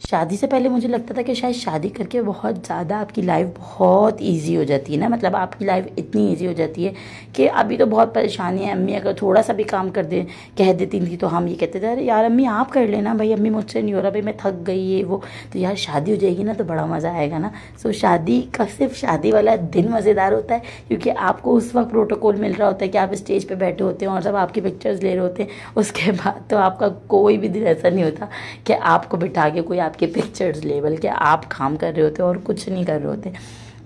शादी से पहले मुझे लगता था कि शायद शादी करके बहुत ज़्यादा आपकी लाइफ बहुत इजी हो जाती है ना, मतलब आपकी लाइफ इतनी इजी हो जाती है कि अभी तो बहुत परेशानी है। अम्मी अगर थोड़ा सा भी काम कर दे कह देती थी तो हम ये कहते थे, अरे यार अम्मी आप कर लेना, भाई अम्मी मुझसे नहीं हो रहा, भाई मैं थक गई ये वो। तो यार शादी हो जाएगी ना तो बड़ा मज़ा आएगा ना। सो शादी का सिर्फ शादी वाला दिन मज़ेदार होता है, क्योंकि आपको उस वक्त प्रोटोकॉल मिल रहा होता है कि आप स्टेज पे बैठे होते हैं और सब आपकी पिक्चर्स ले रहे होते हैं। उसके बाद तो आपका कोई भी दिन ऐसा नहीं होता कि आपको बिठा के कोई आपके पिक्चर्स ले, बल्कि आप काम कर रहे होते और कुछ नहीं कर रहे होते।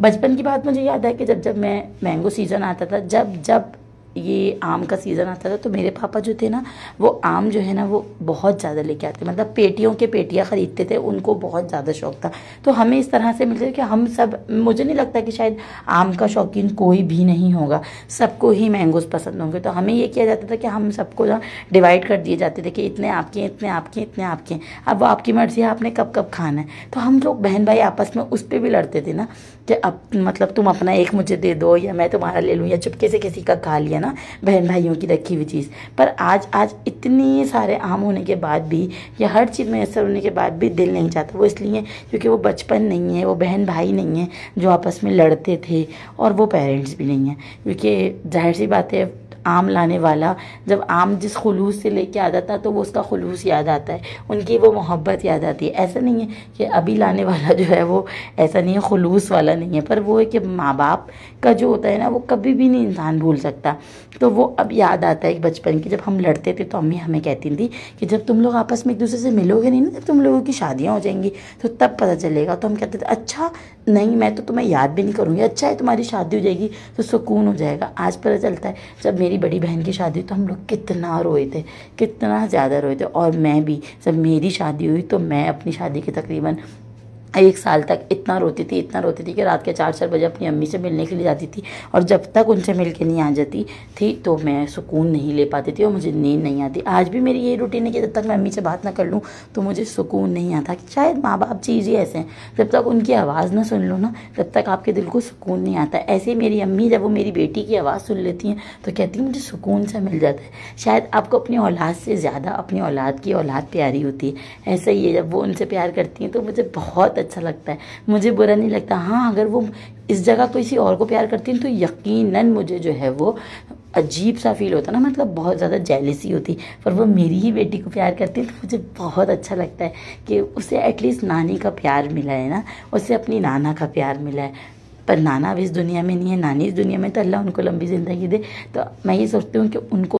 बचपन की बात मुझे याद है कि जब जब मैं मैंगो सीज़न आता था, जब जब ये आम का सीज़न आता था, तो मेरे पापा जो थे ना वो आम जो है ना वो बहुत ज़्यादा लेके आते, मतलब पेटियों के पेटियाँ ख़रीदते थे, उनको बहुत ज़्यादा शौक था। तो हमें इस तरह से मिलते थे कि हम सब, मुझे नहीं लगता कि शायद आम का शौकीन कोई भी नहीं होगा, सबको ही मैंगोज पसंद होंगे। तो हमें ये किया जाता था कि हम सबको ना डिवाइड कर दिए जाते थे कि इतने आपके हैं, इतने आपके हैं, इतने आपके हैं। अब वो आपकी मर्ज़ी है आपने कब कब खाना है। तो हम लोग बहन भाई आपस में उस पर भी लड़ते थे ना कि अब मतलब तुम अपना एक मुझे दे दो या मैं तुम्हारा ले लूँ, या चुपके से किसी का खा लिया ना बहन भाइयों की रखी हुई चीज़। पर आज आज इतने सारे आम होने के बाद भी या हर चीज़ में असर होने के बाद भी दिल नहीं चाहता। वो इसलिए क्योंकि वो बचपन नहीं है, वो बहन भाई नहीं है जो आपस में लड़ते थे, और वो पेरेंट्स भी नहीं है, क्योंकि जाहिर सी बात है आम लाने वाला जब आम जिस खुलूस से लेके आता था तो वो उसका खुलूस याद आता है, उनकी वो मोहब्बत याद आती है। ऐसा नहीं है कि अभी लाने वाला जो है वो ऐसा नहीं है, खुलूस वाला नहीं है, पर वो है कि माँ बाप का जो होता है ना वो कभी भी नहीं इंसान भूल सकता। तो वो अब याद आता है बचपन की, जब हम लड़ते थे तो अम्मी हमें कहती थी कि जब तुम लोग आपस में एक दूसरे से मिलोगे नहीं ना, जब तुम लोगों की शादियाँ हो जाएंगी तो तब पता चलेगा। तो हम कहते थे अच्छा नहीं, मैं तो तुम्हें याद भी नहीं करूँगी, अच्छा है तुम्हारी शादी हो जाएगी तो सुकून हो जाएगा। आज पता चलता है जब मेरी बड़ी बहन की शादी तो हम लोग कितना रोए थे, कितना ज़्यादा रोए थे। और मैं भी जब मेरी शादी हुई तो मैं अपनी शादी के तकरीबन 1 साल तक इतना रोती थी, इतना रोती थी कि रात के 4-4 बजे अपनी अम्मी से मिलने के लिए जाती थी, और जब तक उनसे मिल के नहीं आ जाती थी तो मैं सुकून नहीं ले पाती थी और मुझे नींद नहीं आती। आज भी मेरी ये रूटीन है कि जब तक मैं अम्मी से बात ना कर लूँ तो मुझे सुकून नहीं आता। कि शायद माँ बाप चीज़ ही ऐसे हैं, जब तक उनकी आवाज़ ना सुन लो ना तब तक आपके दिल को सुकून नहीं आता। ऐसे ही मेरी अम्मी जब वो मेरी बेटी की आवाज़ सुन लेती हैं तो कहती हैं मुझे सुकून सा मिल जाता है। शायद आपको अपनी औलाद से ज़्यादा अपनी औलाद की औलाद प्यारी होती है। ऐसा ही है, जब वो उनसे प्यार करती हैं तो मुझे बहुत अच्छा लगता है, मुझे बुरा नहीं लगता। हाँ, अगर वो इस जगह किसी और को प्यार करती हैं तो यकीनन मुझे जो है वो अजीब सा फील होता ना, मतलब बहुत ज़्यादा जेलसी होती। पर वो मेरी ही बेटी को प्यार करती है तो मुझे बहुत अच्छा लगता है कि उसे एटलीस्ट नानी का प्यार मिला है ना, उसे अपनी नाना का प्यार मिला है। पर नाना भी इस दुनिया में नहीं है, नानी इस दुनिया में, तो अल्लाह उनको लंबी ज़िंदगी दे। तो मैं ये सोचती हूँ कि उनको